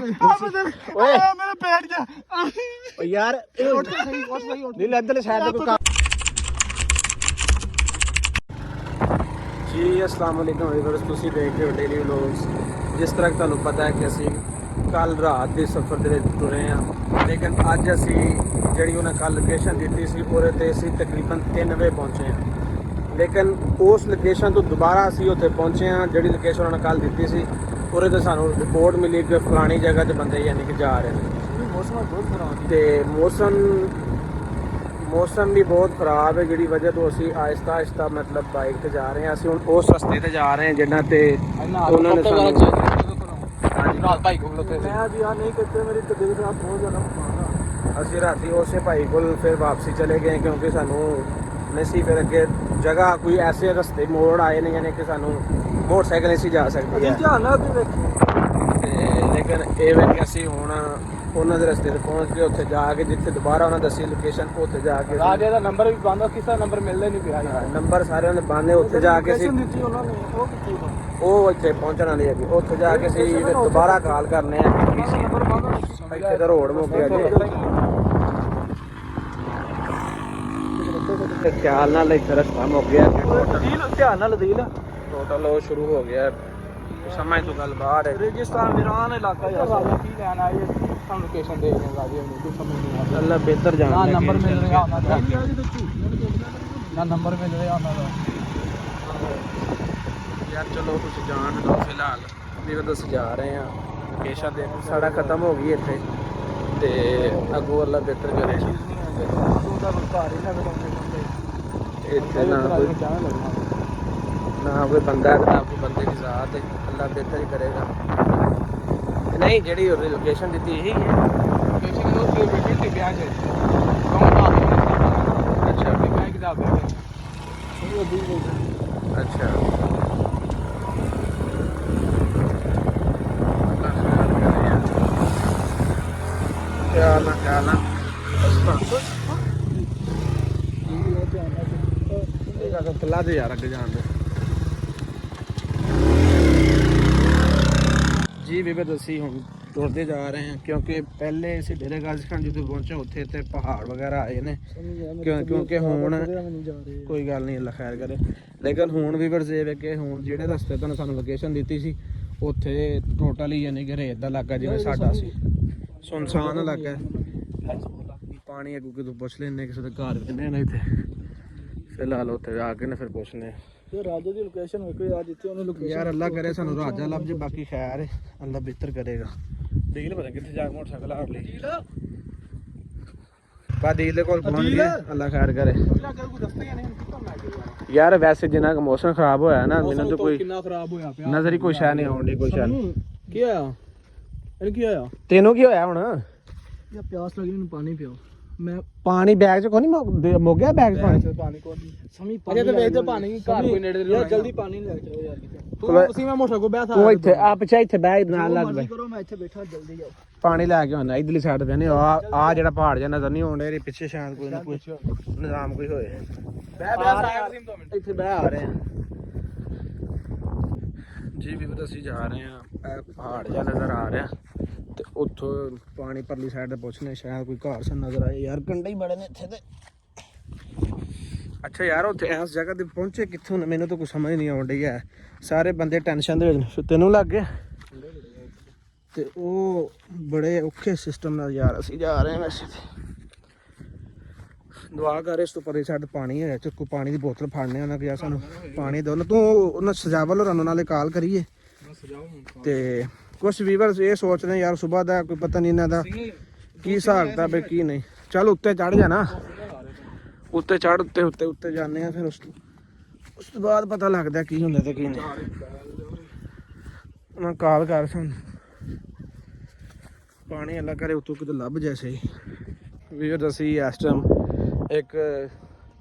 ਓਏ ਮੇਰੇ ਪੈਰ ਜਾ ਓ ਯਾਰ ਉੱਠ ਸਹੀ ਨਹੀਂ ਇੱਧਰਲੇ ਸਾਈਡ ਤੇ ਕੋਈ ਜੀ अस्सलाम वालेकुम व्यूअर्स ਤੁਸੀਂ ਦੇਖ ਰਹੇ ਹੋ ਡੇਲੀ ਵਲੌਗਸ। ਜਿਸ ਤਰ੍ਹਾਂ ਤੁਹਾਨੂੰ ਪਤਾ ਹੈ ਕਿ ਅਸੀਂ ਕੱਲ ਰਾਤ ਦੇ ਸਫ਼ਰ ਦੇ ਵਿੱਚ ਤੁਰੇ ਹਾਂ, ਲੇਕਿਨ ਅੱਜ ਅਸੀਂ ਜਿਹੜੀ ਉਹਨਾਂ ਕੱਲ ਲੋਕੇਸ਼ਨ ਦਿੱਤੀ ਸੀ ਉਹਦੇ ਤੇ ਅਸੀਂ ਤਕਰੀਬਨ 3 ਵਜੇ ਪਹੁੰਚੇ ਹਾਂ। ਲੇਕਿਨ ਉਸ ਲੋਕੇਸ਼ਨ ਤੋਂ ਦੁਬਾਰਾ ਅਸੀਂ ਉੱਥੇ ਪਹੁੰਚੇ ਹਾਂ ਜਿਹੜੀ ਲੋਕੇਸ਼ਨ ਉਹਨਾਂ ਨੇ ਕੱਲ ਦਿੱਤੀ ਸੀ। ਉਹਦੇ ਤੇ ਸਾਨੂੰ ਰਿਪੋਰਟ ਮਿਲੀ ਕਿ ਫਲਾਣੀ ਜਗ੍ਹਾ ਤੇ ਬੰਦੇ ਯਾਨੀ ਕਿ ਜਾ ਰਹੇ ਨੇ। ਮੌਸਮ ਬਹੁਤ ਖਰਾਬ ਤੇ मौसम भी बहुत ख़राब है, जिहड़ी वजह तो असी आहिस्ता आहिस्ता मतलब बाइक ते जा रहे हैं। असी हुण उस रस्ते ते जा रहे हैं जिन्हां ते उन्होंने असी राती उसे भाई कोल फिर वापसी चले गए क्योंकि सानू नहीं सी फिर अगे जगह कोई ऐसे रस्ते मोड़ आए नहीं यानी कि सानू मोटरसाइकिल नहीं सी जा सकती है। लेकिन ये वे कि असी हुण ਉਹਨਾਂ ਦੇ ਰਸਤੇ ਤੇ ਪਹੁੰਚ ਗਏ। ਉੱਥੇ ਜਾ ਕੇ ਜਿੱਥੇ ਦੁਬਾਰਾ ਉਹਨਾਂ ਦੱਸੀ ਲੋਕੇਸ਼ਨ ਉੱਥੇ ਜਾ ਕੇ ਰਾਜੇ ਦਾ ਨੰਬਰ ਵੀ ਬੰਦ, ਕਿਸੇ ਦਾ ਨੰਬਰ ਮਿਲਦਾ ਨਹੀਂ ਪਿਆ। ਨੰਬਰ ਸਾਰਿਆਂ ਦੇ ਬੰਦ ਨੇ। ਉੱਥੇ ਜਾ ਕੇ ਅਸੀਂ ਉਹ ਇੱਥੇ ਪਹੁੰਚਣ ਵਾਲੀ ਹੈਗੀ। ਉੱਥੇ ਜਾ ਕੇ ਅਸੀਂ ਦੁਬਾਰਾ ਕਾਲ ਕਰਨੇ ਆ ਇੱਥੇ ਤਾਂ ਰੋਡ ਮੁੱਕ ਗਿਆ ਜੀ। ਖਿਆਲ ਨਾਲ ਇੱਥੇ ਰਸਤਾ ਮੁੱਕ ਗਿਆ। ਧਿਆਨ ਨਾਲ ਦੀਲ ਟੋਟਲ ਉਹ ਸ਼ੁਰੂ ਹੋ ਗਿਆ। ਸਮਝ ਤੋਂ ਗੱਲ ਬਾਹਰ ਹੈ। रेगिस्तान वीरान इलाका यार की लेना है हम लोकेशन दे रहे हैं राजे में कुछ समझ नहीं आता। अल्लाह बेहतर जान ना नंबर मिल रहा है ना नंबर मिल रहा है यार। चलो कुछ जान दो फिलहाल भी दस जा रहे हैं लोकेशन दे साड़ा खत्म हो गई इत्थे ते अगो अल्लाह बेहतर करे। इत्थे ना कोई बंदा है ना कोई बंदे की ज़ात है। अल्लाह बेहतर ही करेगा। नहीं जी लोकेशन दी यही है। अच्छा अच्छा कला दे यार अगे जान दे जी। विवेक असी हम तुरते जा रहे हैं क्योंकि पहले असी डेरे गाजी खान जिथे पहुंचे उत्थे ते पहाड़ वगैरह आए ने क्योंकि हुण कोई गल नहीं अल्लाह खैर करे। लेकिन हुण विवर्स ये कि हुण जिहड़े रस्ते तो सानू लोकेशन दी सी उत्थे टोटली यानी कि रेत दा इलाका जिवें साडा सी सुनसान इलाका है। पानी अगू कितों पुछ लेने किसी दे घर किन्ने ने इत्थे फिलहाल उत्थे जाके ने फिर पुछने राजा की लोकेशन यार अल्लाह करे सानू राजा लभ जे। बाकी खैर है अल्लाह बेहतर करेगा। डील पता कितने जाके मोटरसाइकिल हार ली डील दे कोल पहुंच गए। अल्लाह खैर करे यार। वैसे जिन्ना का मौसम खराब होया ना मैनू तो कोई नजर ही कोई शय नहीं आउंदी। कोई शय की होया तेनू की होया हुण प्यास लगी मैनू पानी पियो। मैं पानी बैग च कोनी मुक गया बैग पानी समी अजे तो वेच दे पानी घर कोई नेड़े यार जल्दी पानी ले चलो यार तू उसी में मोटर को बैठा तू इथे आ पीछे इथे बैग नाल लग बे करो मैं इथे बैठा जल्दी आओ पानी लेके आना इधरली साइड पे नहीं आ जेड़ा पहाड़ जा नजर नहीं होंदे रे पीछे शायद कोई ना कोई निजाम कोई होए बह इथे बह आ रहे हैं जी। भी ਅਸੀਂ जा रहे हैं पहाड़ जा नजर आ रहा है ਤੇ ਉੱਥੋਂ ਪਾਣੀ ਪਰਲੀ ਸਾਈਡ ਤੇ ਪੁੱਛਨੇ ਸ਼ਾਇਦ ਕੋਈ ਘਰ ਸ ਨਜ਼ਰ ਆਏ। ਯਾਰ ਕੰਡੇ ਹੀ ਬੜੇ ਨੇ ਇੱਥੇ ਤੇ। ਅੱਛਾ ਯਾਰ ਉੱਥੇ ਇਸ ਜਗ੍ਹਾ ਤੇ ਪਹੁੰਚੇ ਕਿੱਥੋਂ ਮੈਨੂੰ ਤਾਂ ਕੋਈ ਸਮਝ ਨਹੀਂ ਆਉਣ ਡਈ ਹੈ। ਸਾਰੇ ਬੰਦੇ ਟੈਨਸ਼ਨ ਦੇ ਵਿੱਚ ਤੈਨੂੰ ਲੱਗ ਗਿਆ ਤੇ ਉਹ ਬੜੇ ਔਖੇ ਸਿਸਟਮ ਨਾਲ ਯਾਰ ਅਸੀਂ ਜਾ ਰਹੇ ਹਾਂ। ਵੈਸੇ ਤੇ ਦੁਆ ਕਰ ਇਸ ਤੋਂ ਪਰਲੀ ਸਾਈਡ ਪਾਣੀ ਹੈ ਚ ਕੋਈ ਪਾਣੀ ਦੀ ਬੋਤਲ ਫੜਨੇ ਉਹਨਾਂ ਕਿਹਾ ਸਾਨੂੰ ਪਾਣੀ ਦੋ ਨਾ ਤੂੰ ਉਹਨਾਂ ਸਜਾਵਲ ਹੋਰਾਂ ਨਾਲੇ ਕਾਲ ਕਰੀਏ ਤੇ कुछ वीवर्स ये सोच रहे हैं यार सुबह का कोई पता नहीं इन्हों का की हिसाब किताब है की नहीं। चल उत्ते चढ़ जाना उत्ते चढ़ उत्ते उत्ते उत्ते जाने फिर उस तो बाद पता लगता की होंगे तो की नहीं। मैं काल कर सन पानी अल्लाह करे उतों कितने लभ जैसे ही वीवर्स असी इस टाइम एक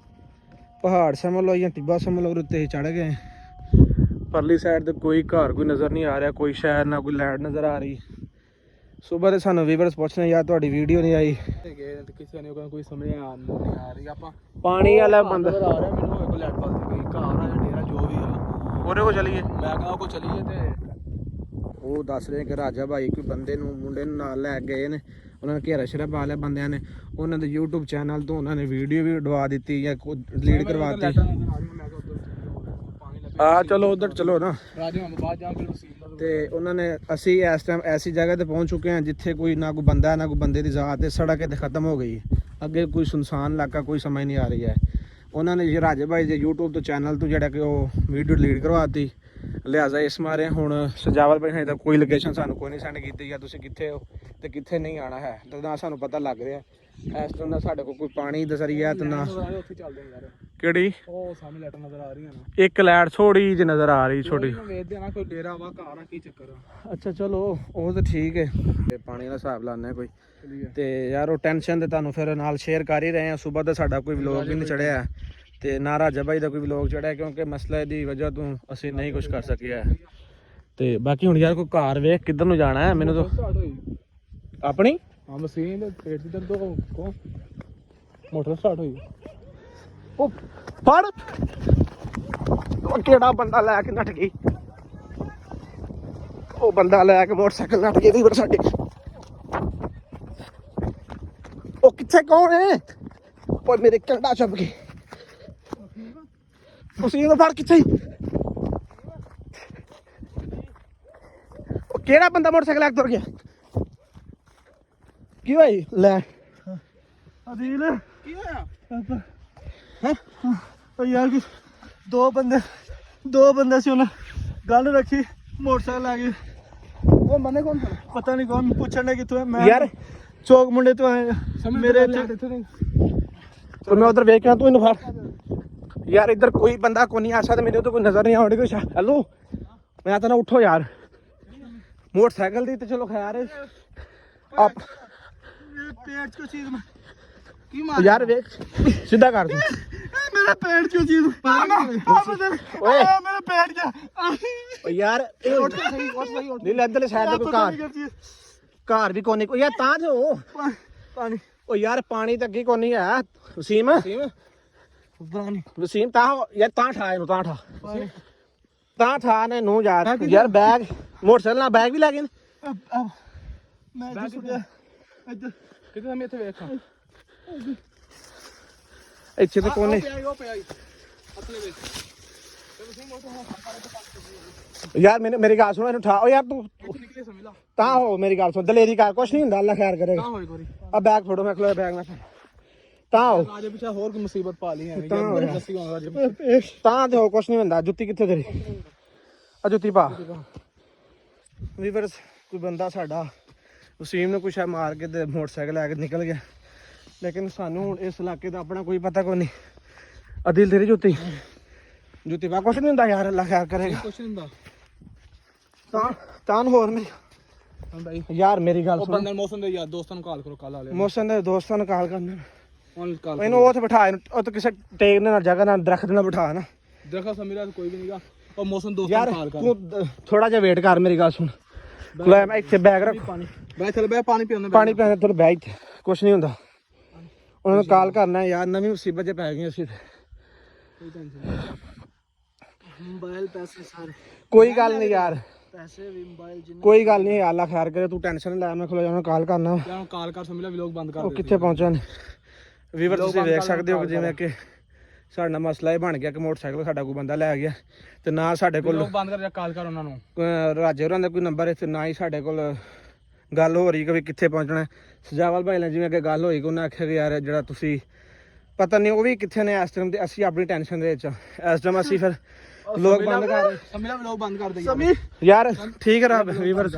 पहाड़ समझ लो या टिब्बा समझ लो उत्ते ही चढ़ गए। परली साइड तो कोई घर कोई नज़र नहीं आ रहा कोई शहर ना कोई लाइट नज़र आ रही। सुबह तो सानू वीवर्स पूछने यार थोड़ी वीडियो नहीं आई किसी ने कोई समझ नहीं आ रही आप पानी वाला बंदा आ रहा मैंने कोई लाइट पास कोई घर आ डेरा जो भी है ओरे को चलिए मैं कहा को चलिए ते ਉਹ ਦੱਸ ਰਹੇ ਕਿ ਰਾਜਾ ਭਾਈ ਕੋਈ ਬੰਦੇ ਨੂੰ ਮੁੰਡੇ ਨੂੰ ਨਾਲ ਲੈ ਗਏ ਨੇ, ਉਹਨਾਂ ਨੇ ਘੇਰਾ ਸ਼ੇਰਾ ਪਾ ਲਿਆ ਬੰਦਿਆਂ ਨੇ, ਉਹਨਾਂ ਦੇ YouTube ਚੈਨਲ ਤੋਂ ਉਹਨਾਂ ਨੇ ਵੀਡੀਓ ਵੀ ਉਡਵਾ ਦਿੱਤੀ ਜਾਂ ਡਿਲੀਟ ਕਰਵਾਤੀ। ਆ ਚਲੋ ਉਧਰ ਚਲੋ ਨਾ। ਤੇ ਉਹਨਾਂ ਨੇ ਅਸੀਂ ਇਸ ਟਾਈਮ ਐਸੀ ਜਗ੍ਹਾ ਤੇ ਪਹੁੰਚ ਚੁੱਕੇ ਹਾਂ ਜਿੱਥੇ ਕੋਈ ਨਾ ਕੋਈ ਬੰਦਾ ਨਾ ਕੋਈ ਬੰਦੇ ਦੀ ਜ਼ਾਤ ਹੈ, ਸੜਕ ਤੇ ਖਤਮ ਹੋ ਗਈ। ਅੱਗੇ ਕੋਈ ਸੁਨਸਾਨ ਇਲਾਕਾ ਕੋਈ ਸਮਝ ਨਹੀਂ ਆ ਰਹੀ ਹੈ। ਉਹਨਾਂ ਨੇ ਰਾਜੇ ਭਾਈ ਦੇ YouTube ਤੋਂ ਚੈਨਲ ਤੋਂ ਜਿਹੜਾ ਕਿ ਉਹ ਵੀਡੀਓ ਡਿਲੀਟ ਕਰਵਾਤੀ, ਲਿਹਾਜ਼ਾ ਇਸ ਮਾਰੇ ਹੁਣ ਸਜਾਵਲ ਭਾਈ ਦਾ ਕੋਈ ਲੋਕੇਸ਼ਨ ਸਾਨੂੰ ਕੋਈ ਨਹੀਂ ਸੈਂਡ ਕੀਤੀ ਜਾਂ ਤੁਸੀਂ ਕਿੱਥੇ ਹੋ ਤੇ ਕਿੱਥੇ ਨਹੀਂ ਆਉਣਾ ਹੈ, ਤਾਂ ਨਾ ਸਾਨੂੰ ਪਤਾ ਲੱਗ ਰਿਹਾ ਇਸ ਟਾਈਮ ਨਾ ਸਾਡੇ ਕੋਲ ਕੋਈ ਪਾਣੀ ਦਾ ਜ਼ਰੀਆ ਤੇ ਨਾ ਕਿਹੜੀ ਉਹ ਸਾਹਮਣੇ ਲਾਈਟ ਨਜ਼ਰ ਆ ਰਹੀਆਂ ਨਾ, ਇੱਕ ਲਾਈਟ ਥੋੜੀ ਜਿਹੀ ਨਜ਼ਰ ਆ ਰਹੀ ਛੋਟੀ, ਵੇਖਦੇ ਨਾ ਕੋਈ ਡੇਰਾ ਵਾ ਘਰ ਆ ਕੀ ਚੱਕਰ ਆ। ਅੱਛਾ ਚਲੋ ਉਹ ਤਾਂ ਠੀਕ ਹੈ, ਤੇ ਪਾਣੀ ਦਾ ਹਿਸਾਬ ਲਾਣਾ ਕੋਈ ਤੇ ਯਾਰ ਉਹ ਟੈਨਸ਼ਨ ਤੇ ਤੁਹਾਨੂੰ ਫਿਰ ਨਾਲ ਸ਼ੇਅਰ ਕਰ ਹੀ ਰਹੇ ਆ। ਸਵੇਰ ਦਾ ਸਾਡਾ ਕੋਈ ਵਲੌਗ ਵੀ ਨਹੀਂ ਚੜਿਆ ਤੇ ਨਾ ਰਾਜਾ ਭਾਈ ਦਾ ਕੋਈ ਵਲੌਗ ਚੜਿਆ ਕਿਉਂਕਿ ਮਸਲੇ ਦੀ ਵਜ੍ਹਾ ਤੋਂ ਅਸੀਂ ਨਹੀਂ ਕੁਝ ਕਰ ਸਕਿਆ। ਤੇ ਬਾਕੀ ਹੁਣ ਯਾਰ ਕੋਈ ਘਰ ਵੇਖ ਕਿੱਧਰ ਨੂੰ ਜਾਣਾ ਹੈ ਮੈਨੂੰ ਤਾਂ ਆਪਣੀ ਮਸ਼ੀਨ ਦੇ ਪੇਟ ਦੀ ਦਰਦ ਕੋ ਮੋਟਰ ਸਟਾਰਟ ਹੋਈ। ਉਹ ਫੜ ਉਹ ਕਿਹੜਾ ਬੰਦਾ ਲੈ ਕੇ ਨੱਠ ਗਈ, ਉਹ ਬੰਦਾ ਲੈ ਕੇ ਮੋਟਰਸਾਈਕਲ ਨੱਠ ਗਈ ਫਿਰ ਸਾਡੇ। ਉਹ ਕਿੱਥੇ ਕੌਣ ਹੈ? ਉਹ ਮੇਰੇ ਕੰਡਾ ਛੱਪ ਗਈ। ਤੁਸੀਂ ਇਹਨੂੰ ਫੜ ਕਿੱਥੇ? ਉਹ ਕਿਹੜਾ ਬੰਦਾ ਮੋਟਰਸਾਈਕਲ ਲੈ ਕੇ ਤੁਰ ਗਿਆ? ਕੀ ਹੋਈ ਲੈ ਅਦੀਲ ਕੀ ਹੋਇਆ? ਹੈ ਉਹ ਯਾਰ ਕਿ ਦੋ ਬੰਦੇ ਸੀ, ਉਹਨਾਂ ਗੱਲ ਰੱਖੀ ਮੋਟਰਸਾਈਕਲ ਲੈ ਗਏ। ਉਹ ਬੰਦੇ ਕੌਣ ਸਨ? ਪਤਾ ਨਹੀਂ ਕੌਣ, ਪੁੱਛਣ ਨੇ ਕਿੱਥੋਂ। ਮੈਂ ਯਾਰ ਚੌਕ ਮੁੰਡੇ ਤੋਂ ਆਏ ਮੇਰੇ ਇੱਥੇ। ਮੈਂ ਉਧਰ ਵੇਖ ਕੇ ਤੂੰ ਇਹਨੂੰ ਫੜ ਯਾਰ, ਇੱਧਰ ਕੋਈ ਬੰਦਾ ਕੋਈ ਨਹੀਂ ਆ ਸਕਦਾ, ਮੈਨੂੰ ਤਾਂ ਕੋਈ ਨਜ਼ਰ ਨਹੀਂ ਆਉਂਦੀ ਕੁਛ। ਹੈਲੋ ਮੈਂ ਤਾਂ ਨਾ ਉੱਠੋ ਯਾਰ, ਮੋਟਰਸਾਈਕਲ ਦੀ ਤੇ ਚਲੋ ਖੈਰ ਆਪ पेट को चीज की मार यार वेख सीधा कर दे मेरा पेट क्यों चीज ओए मेरा पेट क्या ओ यार नहीं इधर साइड पे कार भी कोनी यार ता जो पानी ओ यार पानी तो अगे कोनी है वसीम वसीम ता यार ता ठा इनु ता ठा ने नु यार बैग मोटरसाइकिल ना बैग भी ले गए मैं ਇੱਧਰ ਕਿਤੇ ਮੈਂ ਇੱਥੇ ਵੇਖਾਂ ਇੱਥੇ ਤੇ ਕੋਨੇ ਯਾਰ ਮੇਰੀ ਗੱਲ ਸੁਣ, ਇਹਨੂੰ ਠਾ ਓ ਯਾਰ ਤੂੰ ਤਾਂ ਹੋ ਮੇਰੀ ਗੱਲ ਸੁਣ, ਦਲੇਰੀ ਕਰ ਕੁਛ ਨਹੀਂ ਹੁੰਦਾ, ਅੱਲਾ ਖੈਰ ਕਰੇਗਾ। ਆ ਬੈਗ ਫੜੋ, ਮੈਂ ਖਲੋ ਬੈਗ ਨਾਲ ਤਾਂ ਹੋ ਰਾਜੇ ਪਿੱਛੇ ਹੋਰ ਕੋਈ ਮੁਸੀਬਤ ਪਾ ਲਈ ਐ ਤਾਂ ਤੇ ਹੋ ਕੁਛ ਨਹੀਂ ਹੁੰਦਾ। ਜੁੱਤੀ ਕਿੱਥੇ ਤੇਰੀ? ਆ ਜੁੱਤੀ ਪਾ। ਵੀਵਰਸ ਕੋਈ ਬੰਦਾ ਸਾਡਾ ਵਸੀਮ ਨੂੰ ਕੁਛ ਮਾਰ ਕੇ ਤੇ ਮੋਟਰਸਾਈਕਲ ਲੈ ਕੇ ਨਿਕਲ ਗਿਆ, ਲੇਕਿਨ ਸਾਨੂੰ ਹੁਣ ਇਸ ਇਲਾਕੇ ਦਾ ਆਪਣਾ ਕੋਈ ਪਤਾ ਕੋਈ ਨਹੀਂ। ਅਦਿਲ ਤੇਰੀ ਜੁੱਤੀ ਪਾ ਕੁਛ ਨਹੀਂ ਹੁੰਦਾ ਯਾਰ, ਅੱਲਾ ਖੈਰ ਕਰੇਗਾ। ਕੁਛ ਨਹੀਂ ਹੁੰਦਾ ਤਾਂ ਹੋਰ ਮੇਰੀ ਯਾਰ ਮੇਰੀ ਗੱਲ ਸੁਣ, ਮੌਸਮ ਦੇ ਯਾਰ ਦੋਸਤਾਂ ਨੂੰ ਕਾਲ ਕਰੋ, ਕੱਲ ਵਾਲੇ ਮੌਸਮ ਦੇ ਦੋਸਤਾਂ ਨੂੰ ਕਾਲ ਕਰਨਾ ਇਹਨੂੰ ਉੱਥੇ ਬਿਠਾ, ਇਹਨੂੰ ਉੱਥੇ ਕਿਸੇ ਟੇਕ ਨਾਲ ਜਗ੍ਹਾ ਨਾਲ ਦਰਖਤ ਨਾਲ ਬਿਠਾ ਨਾ, ਦਰਖਤ ਸਮੀਰਾ ਕੋਈ ਵੀ ਨਹੀਂਗਾ। ਉਹ ਮੌਸਮ ਦੋਸਤਾਂ ਨੂੰ ਕਾਲ ਕਰ, ਤੂੰ ਥੋੜਾ ਜਿਹਾ ਵੇਟ ਕਰ, ਮੇਰੀ ਗੱਲ ਸੁਣ। ਲੈ ਮੈਂ ਇੱਥੇ ਬੈਗ ਰੱਖ, ਬੈ ਥੱਲੇ ਬੈ ਪਾਣੀ ਪੀਉਂਦਾ, ਪਾਣੀ ਪੀਉਂਦਾ ਥੋੜਾ ਬੈ ਇੱਥੇ, ਕੁਛ ਨਹੀਂ ਹੁੰਦਾ। ਉਹਨਾਂ ਨੂੰ ਕਾਲ ਕਰਨਾ ਯਾਰ, ਨਵੀਂ ਮੁਸੀਬਤ 'ਚ ਪੈ ਗਏ ਅਸੀਂ। ਕੋਈ ਟੈਨਸ਼ਨ ਮੋਬਾਈਲ ਪੈਸੇ ਸਾਰੇ ਕੋਈ ਗੱਲ ਨਹੀਂ ਯਾਰ, ਪੈਸੇ ਵੀ ਮੋਬਾਈਲ ਜਿੰਨੇ ਕੋਈ ਗੱਲ ਨਹੀਂ, ਅੱਲਾ ਖੈਰ ਕਰੇ, ਤੂੰ ਟੈਨਸ਼ਨ ਲੈ। ਮੈਂ ਖਲੋ ਜਾਣਾ, ਕਾਲ ਕਰਨਾ, ਕਾਲ ਕਰ ਸਮਝ ਲੈ ਵਲੌਗ ਬੰਦ ਕਰ ਦੇ। ਉਹ ਕਿੱਥੇ ਪਹੁੰਚੇ ਨੇ ਵੀਵਰ, ਤੁਸੀਂ ਦੇਖ ਸਕਦੇ ਹੋ ਜਿਵੇਂ ਕਿ ਸਾਡਾ ਮਸਲਾ ਇਹ ਬਣ ਗਿਆ ਕਿ ਮੋਟਰਸਾਈਕਲ ਸਾਡਾ ਕੋਈ ਬੰਦਾ ਲੈ ਗਿਆ ਤੇ ਨਾ ਸਾਡੇ ਕੋਲ ਬੰਦ ਕਰ, ਕਾਲ ਕਰ ਉਹਨਾਂ ਨੂੰ, ਰਾਜੇ ਹੋਰਾਂ ਦਾ ਕੋਈ ਨੰਬਰ ਇੱਥੇ, ਨਾ ਹੀ ਸਾਡੇ ਕੋਲ ਗੱਲ ਹੋ ਰਹੀ ਕਿ ਵੀ ਕਿੱਥੇ ਪਹੁੰਚਣਾ। ਸਜਾਵਲ ਭਾਈ ਨਾਲ ਜਿਵੇਂ ਅੱਗੇ ਗੱਲ ਹੋਈ ਕਿ ਉਹਨਾਂ ਆਖਿਆ ਕਿ ਯਾਰ ਜਿਹੜਾ ਤੁਸੀਂ ਪਤਾ ਨਹੀਂ ਉਹ ਵੀ ਕਿੱਥੇ ਨੇ ਇਸ ਟਾਈਮ ਤੇ, ਅਸੀਂ ਆਪਣੀ ਟੈਨਸ਼ਨ ਦੇ ਵਿੱਚ ਇਸ ਟਾਈਮ ਅਸੀਂ ਫਿਰ ਵਲੌਗ ਬੰਦ ਕਰ ਰਹੇ, ਸਮਝ ਲੈ ਵਲੌਗ ਬੰਦ ਕਰ ਦੇ ਯਾਰ। ਠੀਕ ਹੈ ਵੀਵਰ।